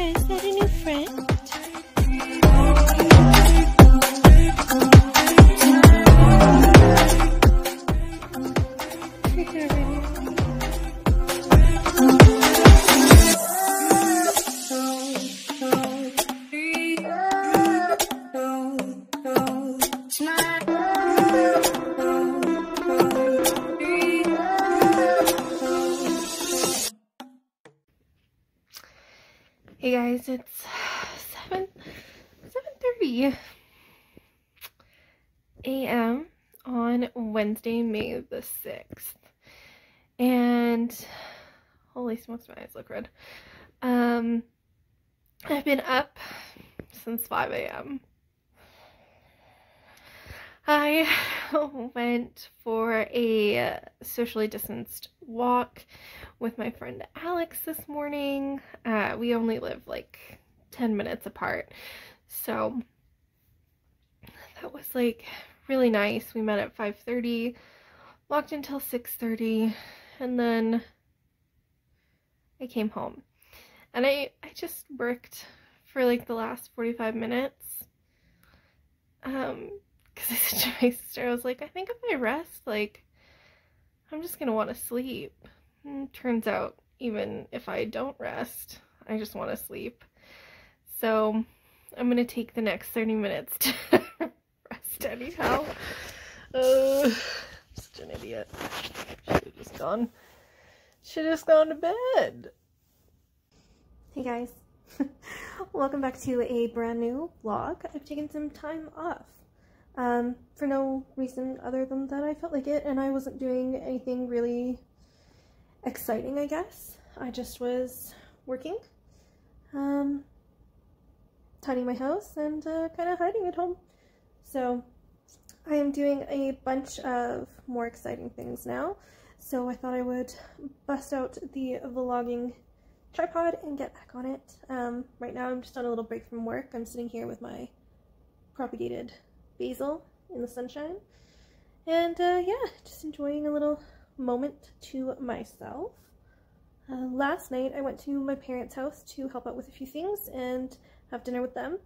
Is that a new friend? Hey guys, it's 7:30 a.m. on Wednesday, May the 6th. And holy smokes, my eyes look red. I've been up since 5 a.m. I went for a socially distanced walk with my friend Alex this morning. We only live like 10 minutes apart, so that was like really nice. We met at 5:30, walked until 6:30, and then I came home. And I just worked for like the last 45 minutes. Because I said to my sister, I was like, I think if I rest, like, I'm just gonna want to sleep. And turns out, even if I don't rest, I just want to sleep. So I'm gonna take the next 30 minutes to rest anyhow. I'm such an idiot. Should have just gone to bed. Hey guys, welcome back to a brand new vlog. I've taken some time off. For no reason other than that I felt like it, and I wasn't doing anything really exciting, I guess. I just was working, tidying my house, and kind of hiding at home. So I am doing a bunch of more exciting things now, so I thought I would bust out the vlogging tripod and get back on it. Right now I'm just on a little break from work. I'm sitting here with my propagated basil in the sunshine, and yeah, just enjoying a little moment to myself. Last night I went to my parents' house to help out with a few things and have dinner with them.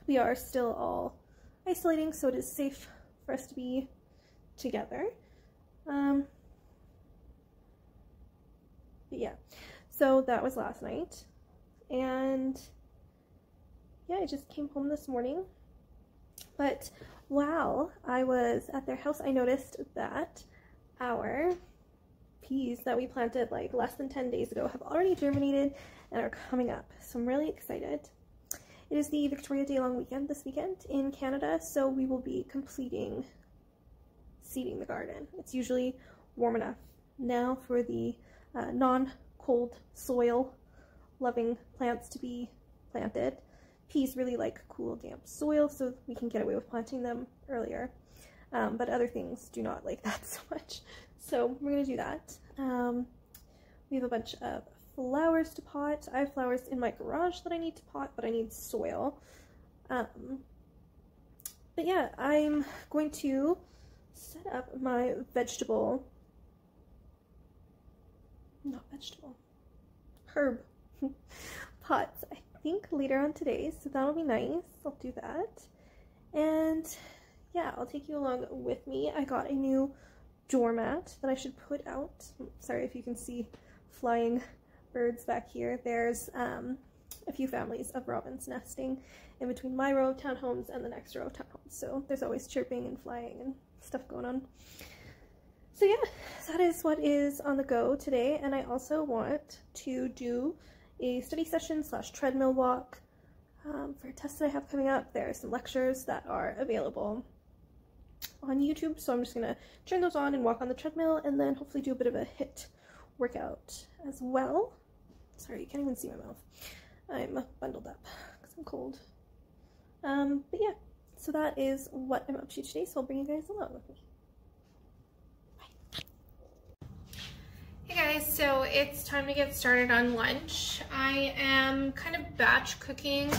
We are still all isolating, so it is safe for us to be together. But yeah, so that was last night, and yeah, I just came home this morning. But while I was at their house, I noticed that our peas that we planted like less than 10 days ago have already germinated and are coming up. So I'm really excited. It is the Victoria Day long weekend this weekend in Canada, so we will be completing seeding the garden. It's usually warm enough now for the non-cold soil loving plants to be planted. Peas really like cool, damp soil, so we can get away with planting them earlier. But other things do not like that so much. So we're going to do that. We have a bunch of flowers to pot. I have flowers in my garage that I need to pot, but I need soil. But yeah, I'm going to set up my herb pots, I think, later on today, so that'll be nice. I'll do that. And yeah, I'll take you along with me. I got a new doormat that I should put out. Sorry if you can see flying birds back here. There's a few families of robins nesting in between my row of townhomes and the next row of townhomes, so there's always chirping and flying and stuff going on. So yeah, that is what is on the go today, and I also want to do a study session / treadmill walk for a test that I have coming up. There are some lectures that are available on YouTube, so I'm just going to turn those on and walk on the treadmill, and then hopefully do a bit of a HIIT workout as well. Sorry, you can't even see my mouth. I'm bundled up because I'm cold. But yeah, so that is what I'm up to today, so I'll bring you guys along with me. Hey guys, so it's time to get started on lunch. I am kind of batch cooking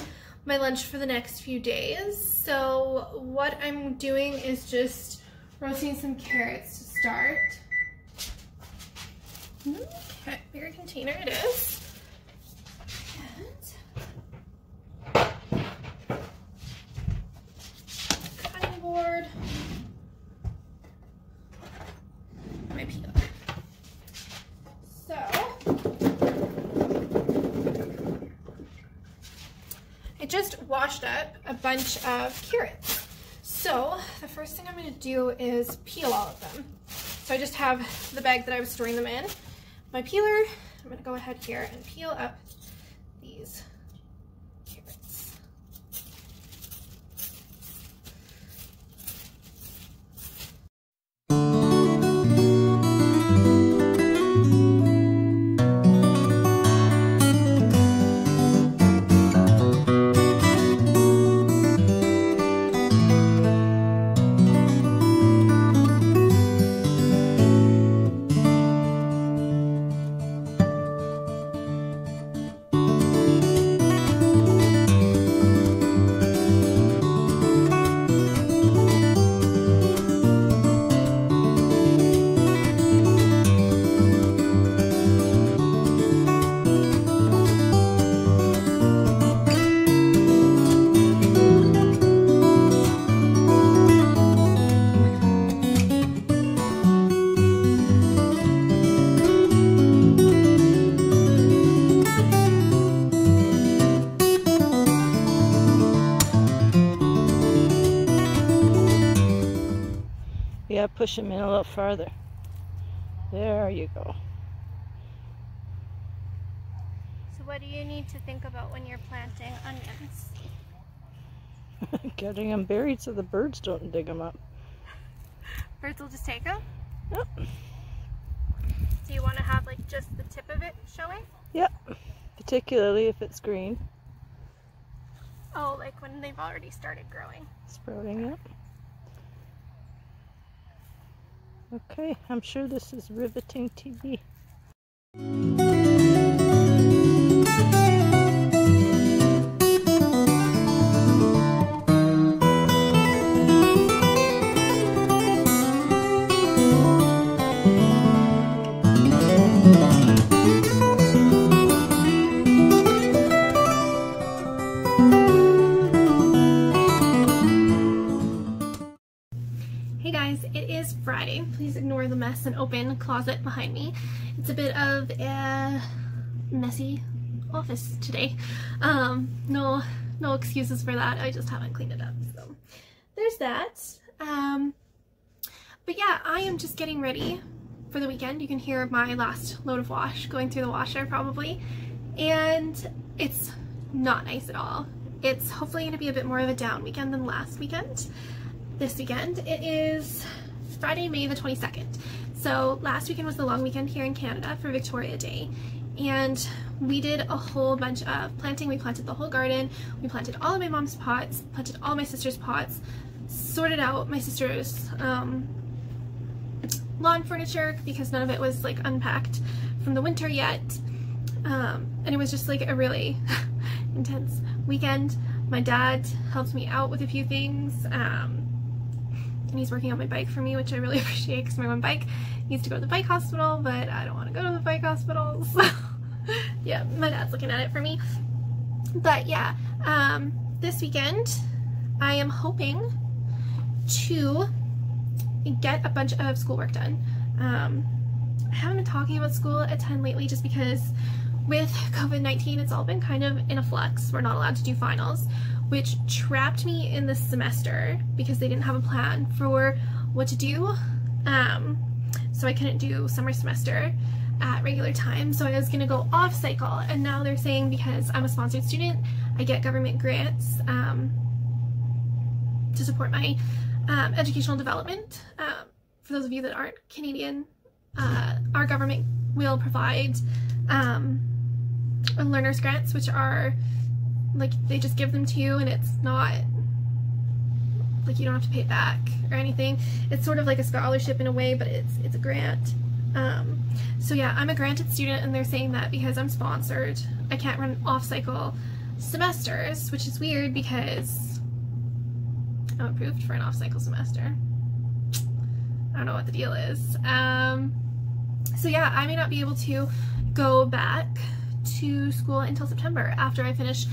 my lunch for the next few days. So what I'm doing is just roasting some carrots to start. Okay, bigger container it is. And I just washed up a bunch of carrots. So the first thing I'm going to do is peel all of them. So I just have the bag that I was storing them in. My peeler, I'm going to go ahead here and peel up these carrots. Yeah, push them in a little farther. There you go. So what do you need to think about when you're planting onions? Getting them buried so the birds don't dig them up. Birds will just take them? Yep. So you want to have like just the tip of it showing? Yep. Particularly if it's green. Oh, like when they've already started growing. Sprouting, yep. Okay, I'm sure this is riveting TV. Hey guys, it is Friday. Please ignore the mess and open closet behind me. It's a bit of a messy office today. No excuses for that. I just haven't cleaned it up. So there's that. But yeah, I am just getting ready for the weekend. You can hear my last load of wash going through the washer probably. And it's not nice at all. It's hopefully going to be a bit more of a down weekend than last weekend. This weekend. It is Friday, May the 22nd. So last weekend was the long weekend here in Canada for Victoria Day, and we did a whole bunch of planting. We planted the whole garden. We planted all of my mom's pots, planted all my sister's pots, sorted out my sister's lawn furniture because none of it was like unpacked from the winter yet, and it was just like a really intense weekend. My dad helped me out with a few things. And he's working on my bike for me, which I really appreciate because my one bike needs to go to the bike hospital, but I don't want to go to the bike hospital, so yeah, my dad's looking at it for me. But yeah, this weekend I am hoping to get a bunch of schoolwork done. I haven't been talking about school a ton lately just because with COVID-19 it's all been kind of in a flux. We're not allowed to do finals, which trapped me in this semester because they didn't have a plan for what to do. So I couldn't do summer semester at regular time, so I was gonna go off cycle, and now they're saying because I'm a sponsored student I get government grants to support my educational development. For those of you that aren't Canadian, our government will provide learner's grants, which are like they just give them to you, and it's not like you don't have to pay it back or anything. It's sort of like a scholarship in a way, but it's a grant. So yeah, I'm a granted student, and they're saying that because I'm sponsored I can't run off-cycle semesters, which is weird because I'm approved for an off-cycle semester. I don't know what the deal is. So yeah, I may not be able to go back to school until September after I finish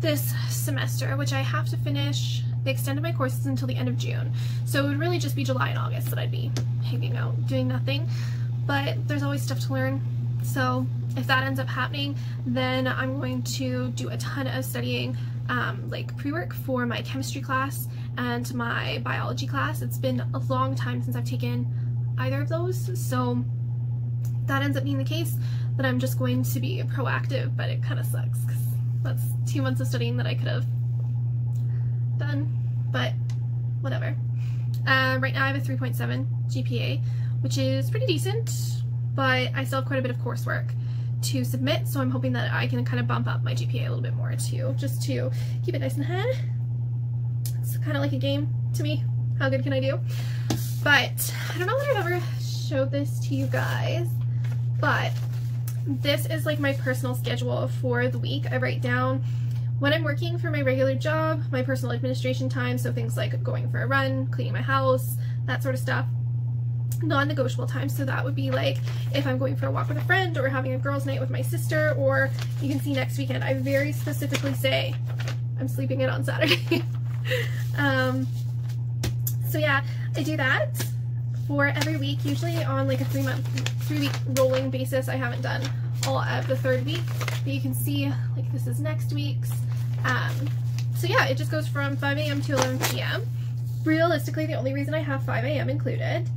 this semester, which I have to finish. They extended my courses until the end of June, so it would really just be July and August that I'd be hanging out doing nothing, but there's always stuff to learn So if that ends up happening, then I'm going to do a ton of studying, like pre-work for my chemistry class and my biology class. It's been a long time since I've taken either of those, so if that ends up being the case, then I'm just going to be proactive, but it kind of sucks because that's 2 months of studying that I could have done, but whatever. Right now I have a 3.7 GPA, which is pretty decent, but I still have quite a bit of coursework to submit, so I'm hoping that I can kind of bump up my GPA a little bit more too, just to keep it nice and head. It's kind of like a game to me. How good can I do? But I don't know that I've ever showed this to you guys, but this is like my personal schedule for the week. I write down when I'm working for my regular job, my personal administration time, so things like going for a run, cleaning my house, that sort of stuff. Non-negotiable time, so that would be like if I'm going for a walk with a friend or having a girls' night with my sister, or you can see next weekend I very specifically say I'm sleeping in on Saturday. So yeah, I do that for every week, usually on like a 3-week rolling basis. I haven't done all of the 3rd week, but you can see like this is next week's. So yeah, it just goes from 5 a.m. to 11 p.m. Realistically, the only reason I have 5 a.m. included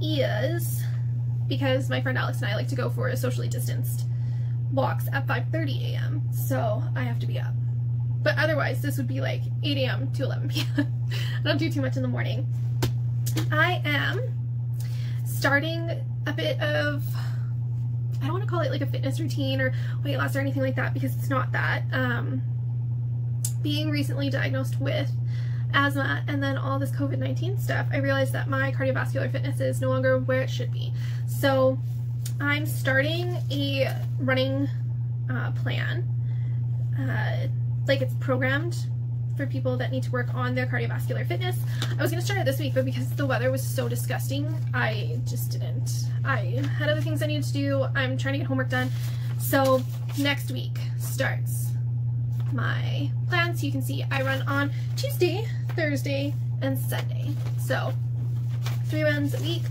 is because my friend Alex and I like to go for socially distanced walks at 5:30 a.m. so I have to be up. But otherwise this would be like 8 a.m. to 11 p.m. I don't do too much in the morning. I am starting a bit of, I don't want to call it like a fitness routine or weight loss or anything like that, because it's not that. Being recently diagnosed with asthma and then all this COVID-19 stuff, I realized that my cardiovascular fitness is no longer where it should be. So I'm starting a running plan, like it's programmed for people that need to work on their cardiovascular fitness. I was going to start it this week, but because the weather was so disgusting, I just didn't. I had other things I needed to do. I'm trying to get homework done. So next week starts my plan. So you can see I run on Tuesday, Thursday, and Sunday. So 3 runs a week.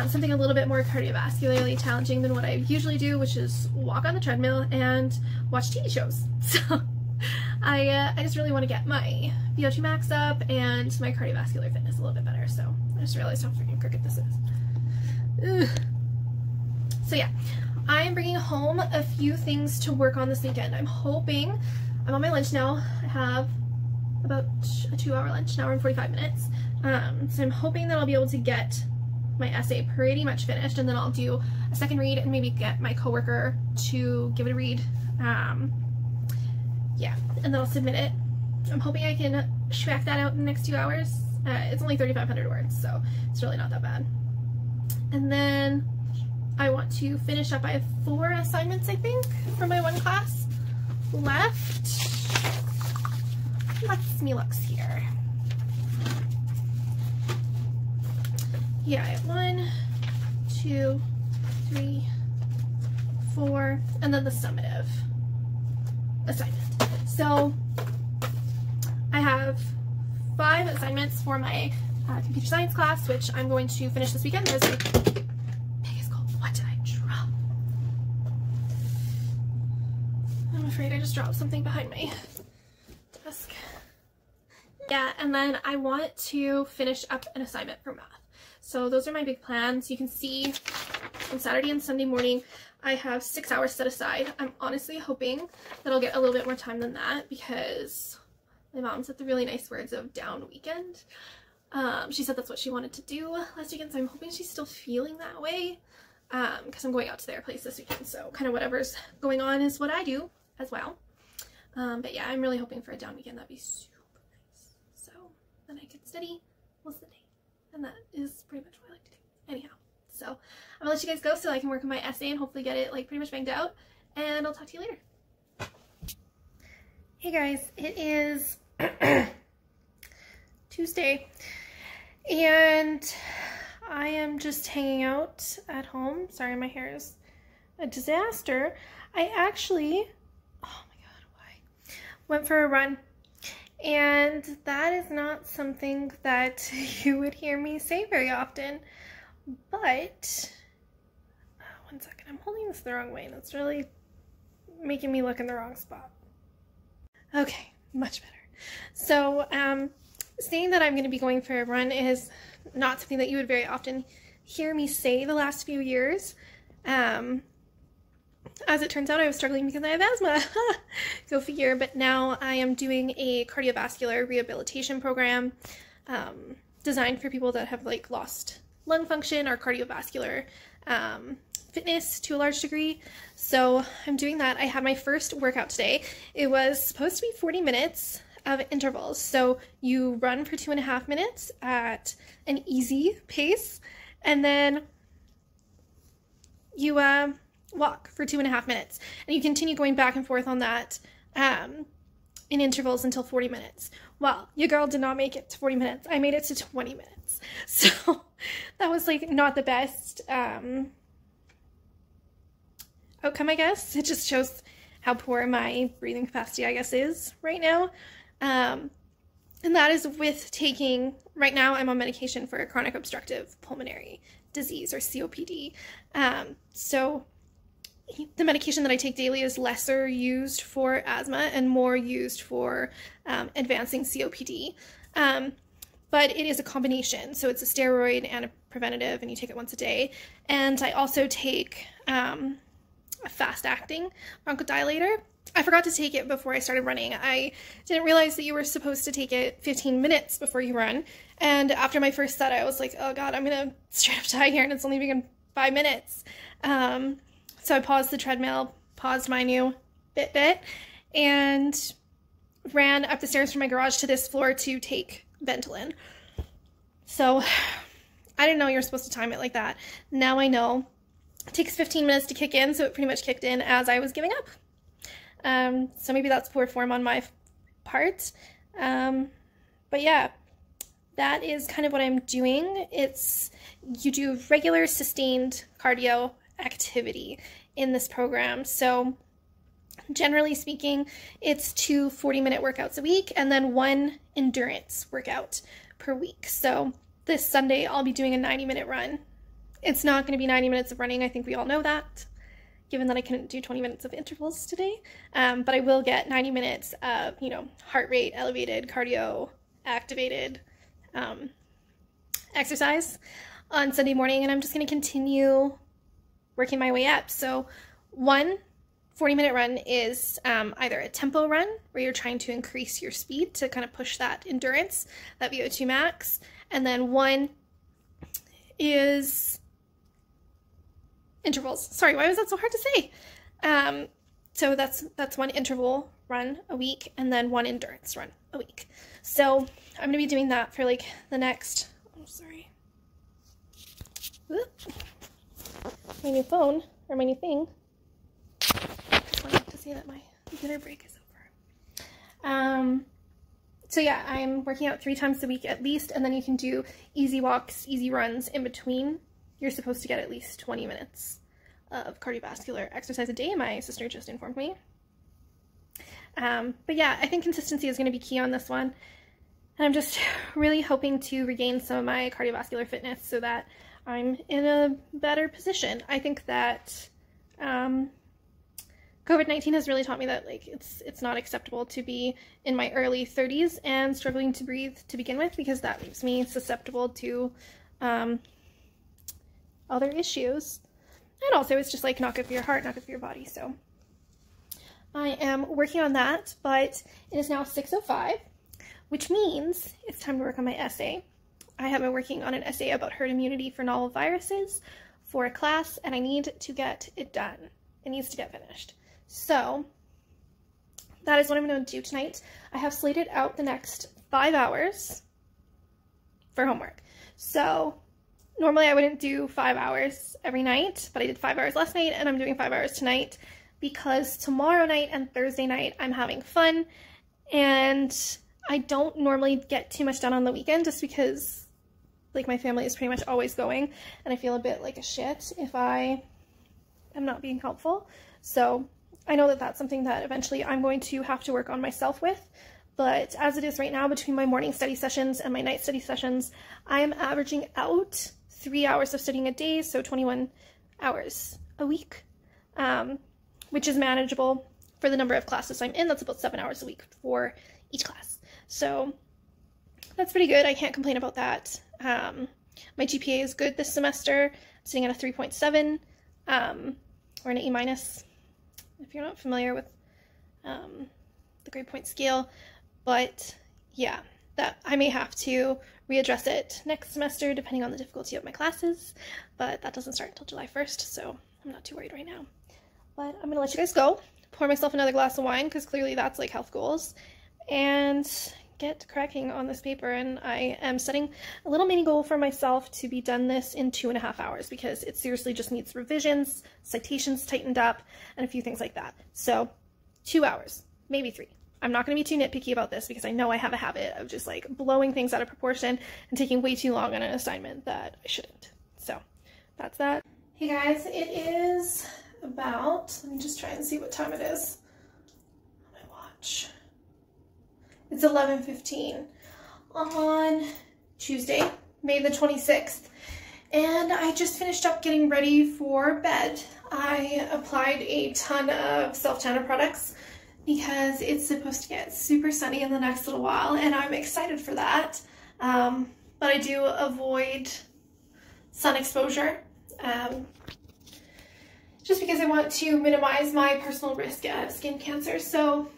Something a little bit more cardiovascularly challenging than what I usually do, which is walk on the treadmill and watch TV shows. So I just really want to get my VO2 max up and my cardiovascular fitness a little bit better. So I just realized how freaking crooked this is. Ugh. So yeah, I am bringing home a few things to work on this weekend. I'm hoping, I'm on my lunch now. I have about a 2-hour lunch, an hour and 45 minutes. So I'm hoping that I'll be able to get my essay pretty much finished, and then I'll do a second read and maybe get my coworker to give it a read. Yeah, and then I'll submit it. I'm hoping I can schmack that out in the next 2 hours. It's only 3,500 words, so it's really not that bad. And then I want to finish up. I have 4 assignments, I think, for my one class left. Let's me looks here. Yeah, I have 1, 2, 3, 4, and then the summative assignment. So I have 5 assignments for my computer science class, which I'm going to finish this weekend. There's my biggest goal. What did I drop? I'm afraid I just dropped something behind my desk. Yeah, and then I want to finish up an assignment for math. So those are my big plans. You can see on Saturday and Sunday morning, I have 6 hours set aside. I'm honestly hoping that I'll get a little bit more time than that, because my mom said the really nice words of down weekend. She said that's what she wanted to do last weekend, so I'm hoping she's still feeling that way, because I'm going out to their place this weekend, so kind of whatever's going on is what I do as well. But yeah, I'm really hoping for a down weekend. That'd be super nice. So then I could study most of the day. And that is pretty much what I like to do. Anyhow, so I'm gonna let you guys go so I can work on my essay and hopefully get it like pretty much banged out. And I'll talk to you later. Hey guys, it is Tuesday. And I am just hanging out at home. Sorry, my hair is a disaster. I actually, oh my god, why? Went for a run. And that is not something that you would hear me say very often, but, 1 second. I'm holding this the wrong way and it's really making me look in the wrong spot. Okay, much better. So, saying that I'm going to be going for a run is not something that you would very often hear me say the last few years. As it turns out, I was struggling because I have asthma. Go figure. But now I am doing a cardiovascular rehabilitation program designed for people that have like lost lung function or cardiovascular fitness to a large degree. So I'm doing that. I had my first workout today. It was supposed to be 40 minutes of intervals. So you run for 2.5 minutes at an easy pace, and then you walk for 2.5 minutes, and you continue going back and forth on that in intervals until 40 minutes. Well, your girl did not make it to 40 minutes. I made it to 20 minutes. So that was like not the best outcome, I guess. It just shows how poor my breathing capacity, I guess, is right now. And that is with taking, right now I'm on medication for chronic obstructive pulmonary disease, or COPD. So the medication that I take daily is lesser used for asthma and more used for advancing COPD. But it is a combination. So it's a steroid and a preventative, and you take it once a day. And I also take a fast-acting bronchodilator. I forgot to take it before I started running. I didn't realize that you were supposed to take it 15 minutes before you run. And after my first set, I was like, oh God, I'm going to straight up die here, and it's only been 5 minutes. So I paused the treadmill, paused my new Fitbit, and ran up the stairs from my garage to this floor to take Ventolin. So I didn't know you were supposed to time it like that. Now I know. It takes 15 minutes to kick in, so it pretty much kicked in as I was giving up. So maybe that's poor form on my part. But yeah, that is kind of what I'm doing. You do regular sustained cardio activity in this program. So generally speaking, it's 2 40-minute workouts a week and then 1 endurance workout per week. So this Sunday, I'll be doing a 90-minute run. It's not going to be 90 minutes of running. I think we all know that, given that I couldn't do 20 minutes of intervals today. But I will get 90 minutes of, heart rate elevated, cardio activated exercise on Sunday morning. And I'm just going to continue working my way up. So 1 40-minute run is either a tempo run, where you're trying to increase your speed to kind of push that endurance, that VO2 max. And then 1 is intervals. Sorry, why was that so hard to say? So that's 1 interval run a week and then 1 endurance run a week. So I'm going to be doing that for like the next, my new phone, or my new thing. I have to say that my dinner break is over. So yeah, I'm working out 3 times a week at least, and then you can do easy walks, easy runs in between. You're supposed to get at least 20 minutes of cardiovascular exercise a day, my sister just informed me. But yeah, I think consistency is going to be key on this one. And I'm just really hoping to regain some of my cardiovascular fitness so that I'm in a better position. I think that COVID-19 has really taught me that it's not acceptable to be in my early 30s and struggling to breathe to begin with, because that leaves me susceptible to other issues. And also it's just like not good for your heart, not good for your body. So I am working on that, but it is now 6:05, which means it's time to work on my essay. I have been working on an essay about herd immunity for novel viruses for a class, and I need to get it done. It needs to get finished. So that is what I'm going to do tonight. I have slated out the next 5 hours for homework. So normally I wouldn't do 5 hours every night, but I did 5 hours last night, and I'm doing 5 hours tonight because tomorrow night and Thursday night I'm having fun, and I don't normally get too much done on the weekend just because my family is pretty much always going, and I feel a bit like a shit if I am not being helpful. So I know that that's something that eventually I'm going to have to work on myself with, but as it is right now, between my morning study sessions and my night study sessions, I am averaging out 3 hours of studying a day, so 21 hours a week, which is manageable for the number of classes I'm in. That's about 7 hours a week for each class. So that's pretty good. I can't complain about that. My GPA is good this semester. I'm sitting at a 3.7, or an A-, if you're not familiar with the grade point scale. But yeah, that I may have to readdress it next semester depending on the difficulty of my classes, but that doesn't start until July 1st, so I'm not too worried right now. But I'm gonna let you guys go, pour myself another glass of wine, because clearly that's like health goals, and get cracking on this paper. And I am setting a little mini goal for myself to be done this in 2.5 hours, because it seriously just needs revisions, citations tightened up, and a few things like that. So 2 hours, maybe 3. I'm not going to be too nitpicky about this, because I know I have a habit of just like blowing things out of proportion and taking way too long on an assignment that I shouldn't. So that's that. Hey guys, it is about, let me just try and see what time it is on my watch. It's 11:15 on Tuesday, May the 26th, and I just finished up getting ready for bed. I applied a ton of self-tanner products because it's supposed to get super sunny in the next little while, and I'm excited for that. But I do avoid sun exposure, just because I want to minimize my personal risk of skin cancer, so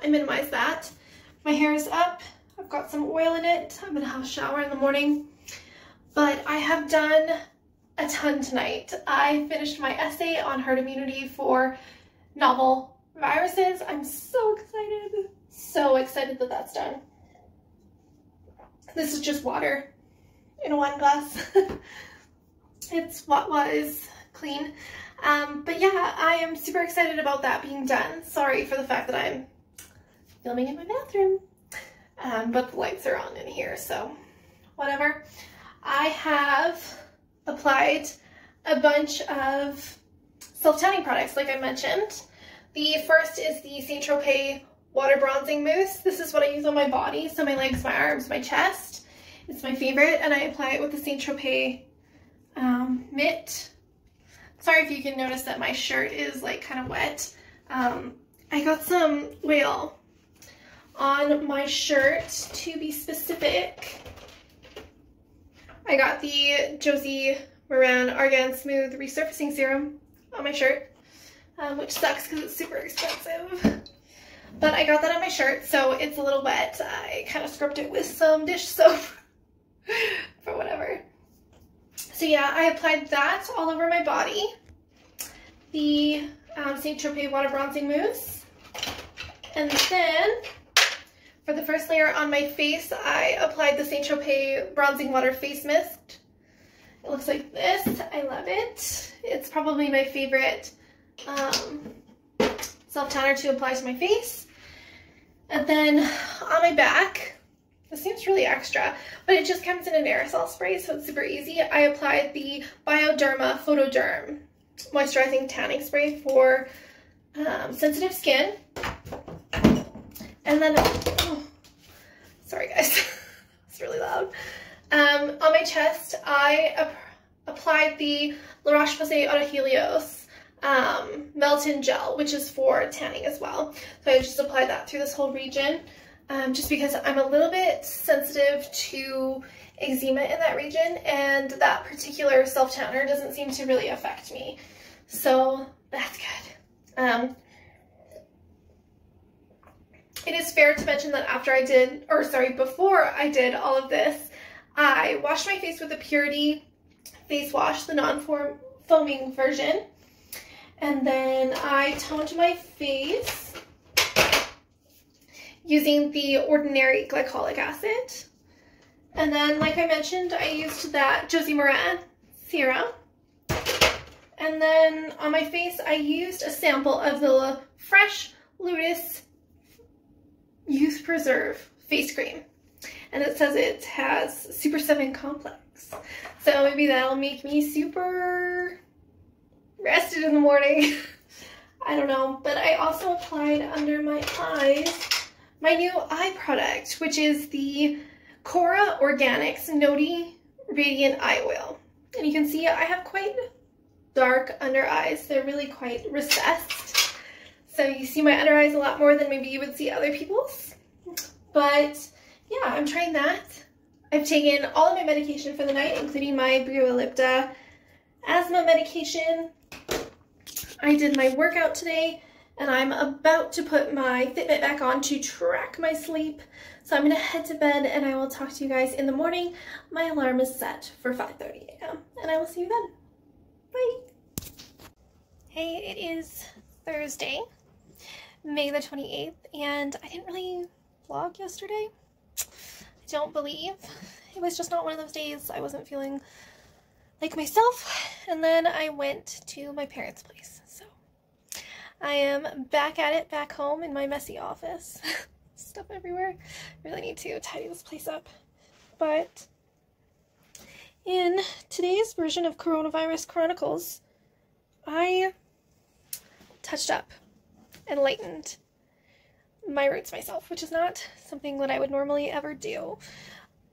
I minimize that. My hair is up, I've got some oil in it, I'm gonna have a shower in the morning, but I have done a ton tonight. I finished my essay on herd immunity for novel viruses. I'm so excited that that's done. This is just water in a wine glass. It's what was clean. But yeah, I am super excited about that being done. Sorry for the fact that I'm filming in my bathroom, but the lights are on in here, so whatever. I have applied a bunch of self-tanning products, like I mentioned. The first is the St. Tropez Water Bronzing Mousse. This is what I use on my body, so my legs, my arms, my chest. It's my favorite, and I apply it with the St. Tropez mitt. Sorry if you can notice that my shirt is like kind of wet. I got some oil on my shirt, to be specific. I got the Josie Maran Argan Smooth Resurfacing Serum on my shirt, which sucks because it's super expensive. But I got that on my shirt, so it's a little wet. I kind of scrubbed it with some dish soap, for whatever. So yeah, I applied that all over my body. The St. Tropez Water Bronzing Mousse. And then, for the first layer on my face, I applied the St. Tropez Bronzing Water Face Mist. It looks like this. I love it. It's probably my favorite self-tanner to apply to my face. And then on my back, this seems really extra, but it just comes in an aerosol spray, so it's super easy. I applied the Bioderma Photoderm Moisturizing Tanning Spray for sensitive skin. And then, oh, sorry guys, it's really loud. On my chest, I applied the La Roche-Posay Eau de Helios Melt-In Gel, which is for tanning as well. So I just applied that through this whole region, just because I'm a little bit sensitive to eczema in that region, and that particular self-tanner doesn't seem to really affect me. So that's good. It is fair to mention that before I did all of this, I washed my face with the Purity face wash, the non-foaming version. And then I toned my face using the Ordinary Glycolic Acid. And then, like I mentioned, I used that Josie Maran serum. And then on my face, I used a sample of the Fresh Lotus Youth Preserve face cream. And it says it has Super 7 complex. So maybe that'll make me super rested in the morning. I don't know. But I also applied under my eyes my new eye product, which is the Kora Organics Noti Radiant Eye Oil. And you can see I have quite dark under eyes. They're really quite recessed. So you see my under eyes a lot more than maybe you would see other people's. But yeah, I'm trying that. I've taken all of my medication for the night, including my Brio-Ellipta asthma medication. I did my workout today, and I'm about to put my Fitbit back on to track my sleep. So I'm gonna head to bed, and I will talk to you guys in the morning. My alarm is set for 5:30 a.m. and I will see you then. Bye. Hey, it is Thursday, May the 28th, and I didn't really vlog yesterday. I don't believe. It was just not one of those days. I wasn't feeling like myself, and then I went to my parents' place. So I am back at it, back home in my messy office. Stuff everywhere. Really need to tidy this place up. But in today's version of Coronavirus Chronicles, I touched up and lightened my roots myself, which is not something that I would normally ever do.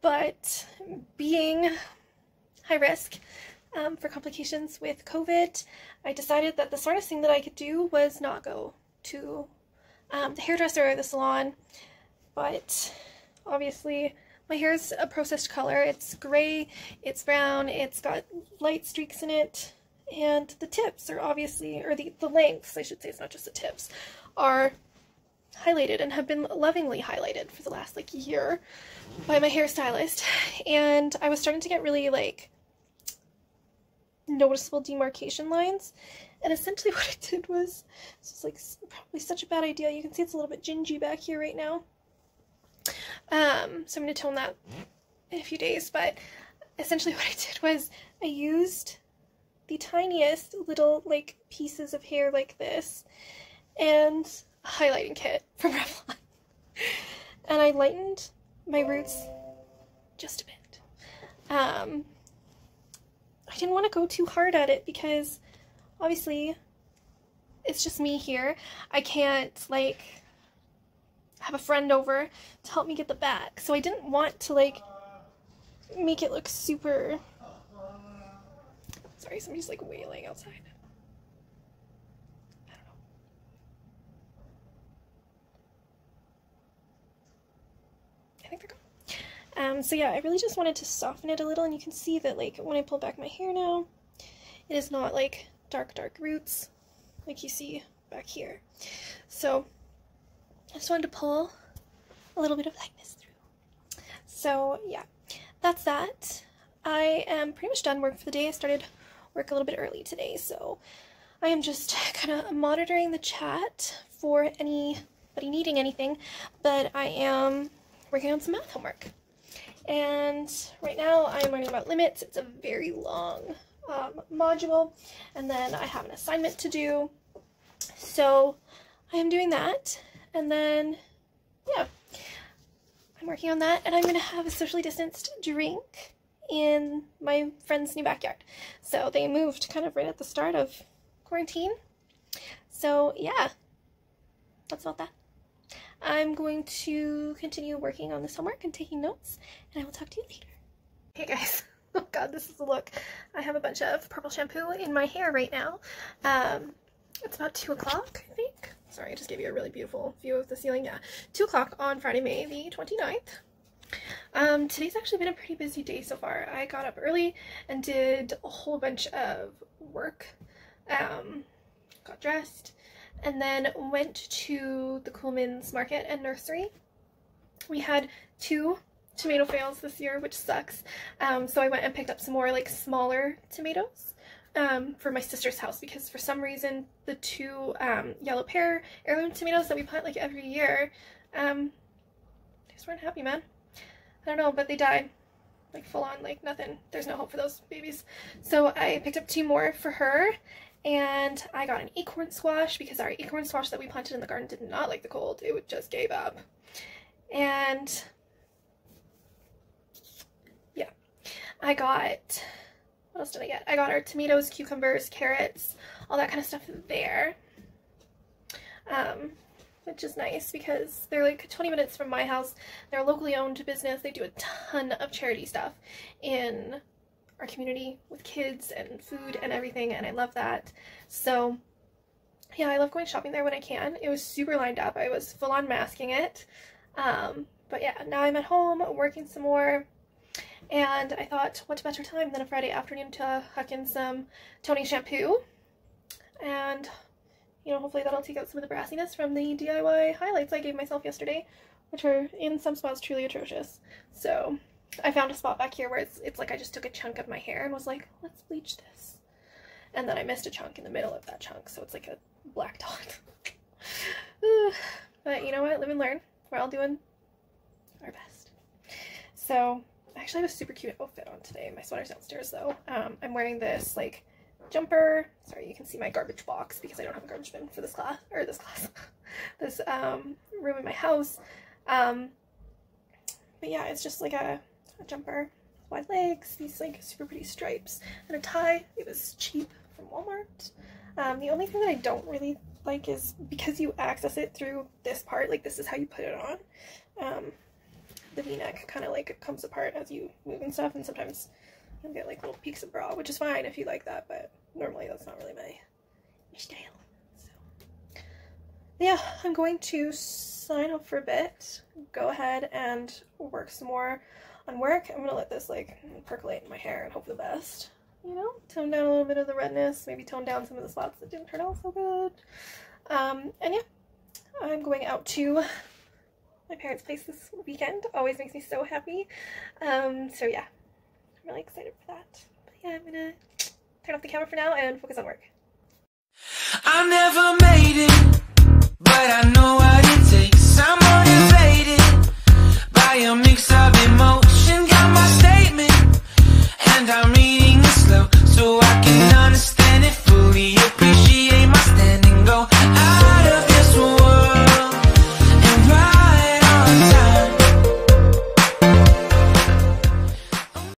But being high risk for complications with COVID, I decided that the smartest thing that I could do was not go to the hairdresser or the salon. But obviously my hair is a processed color. It's gray, it's brown, it's got light streaks in it, and the tips are obviously, or the lengths, I should say, it's not just the tips, are highlighted and have been lovingly highlighted for the last like year by my hairstylist. And I was starting to get really like noticeable demarcation lines, and essentially what I did was, this is like probably such a bad idea. You can see it's a little bit gingy back here right now. So I'm going to tone that in a few days, but essentially what I did was I used the tiniest little like pieces of hair like this and a highlighting kit from Revlon, and I lightened my roots just a bit. I didn't want to go too hard at it because obviously it's just me here. I can't like have a friend over to help me get the back, so I didn't want to like make it look super. Sorry, somebody's like wailing outside. I don't know. I think they're gone. So yeah, I really just wanted to soften it a little, and you can see that like when I pull back my hair now, it is not like dark roots like you see back here. So I just wanted to pull a little bit of lightness through. So yeah, that's that. I am pretty much done work for the day. I started work a little bit early today, so I am just kind of monitoring the chat for anybody needing anything, but I am working on some math homework. And right now I am learning about limits. It's a very long module, and then I have an assignment to do, so I am doing that. And then, yeah, I'm working on that, and I'm going to have a socially distanced drink in my friend's new backyard. So they moved kind of right at the start of quarantine. So, yeah, that's about that. I'm going to continue working on this homework and taking notes, and I will talk to you later. Hey guys. Oh god, this is the look. I have a bunch of purple shampoo in my hair right now. It's about 2 o'clock, I think. Sorry, I just gave you a really beautiful view of the ceiling. Yeah, 2 o'clock on Friday, May the 29th. Today's actually been a pretty busy day so far. I got up early and did a whole bunch of work. Got dressed, and then went to the Coolman's Market and Nursery. We had 2 tomato fails this year, which sucks. So I went and picked up some more like smaller tomatoes for my sister's house, because for some reason the 2 yellow pear heirloom tomatoes that we plant like every year, they just weren't happy, man. I don't know, but they died like full on, like nothing. There's no hope for those babies. So I picked up 2 more for her, and I got an acorn squash because our acorn squash that we planted in the garden did not like the cold. It just gave up. And yeah, I got, what else did I get? I got our tomatoes, cucumbers, carrots, all that kind of stuff there. Which is nice because they're like 20 minutes from my house. They're a locally owned business. They do a ton of charity stuff in our community with kids and food and everything, and I love that. So yeah, I love going shopping there when I can. It was super lined up. I was full on masking it. But yeah, now I'm at home working some more, and I thought, what better time than a Friday afternoon to huck in some Tony shampoo, and you know, hopefully that'll take out some of the brassiness from the DIY highlights I gave myself yesterday, which are in some spots truly atrocious. So I found a spot back here where it's like I just took a chunk of my hair and was like, let's bleach this, and then I missed a chunk in the middle of that chunk, so it's like a black dot. But you know what, live and learn. We're all doing our best. So I actually have a super cute outfit on today. My sweater's downstairs though. I'm wearing this like jumper. Sorry, you can see my garbage box because I don't have a garbage bin for this class, this room in my house. But yeah, it's just like a jumper, wide legs, these like super pretty stripes, and a tie. It was cheap from Walmart. The only thing that I don't really like is because you access it through this part, like this is how you put it on. The v-neck kind of like comes apart as you move and stuff, and sometimes you'll get like little peaks of bra, which is fine if you like that, but normally that's not really my style. So yeah, I'm going to sign up for a bit, go ahead and work some more on work. I'm gonna let this like percolate in my hair and hope for the best. You know, tone down a little bit of the redness, maybe tone down some of the spots that didn't turn out so good. And yeah, I'm going out to my parents' place this weekend. Always makes me so happy. So yeah, I'm really excited for that. But yeah, I'm gonna turn off the camera for now and focus on work. I never made it, but I know what it takes. I'm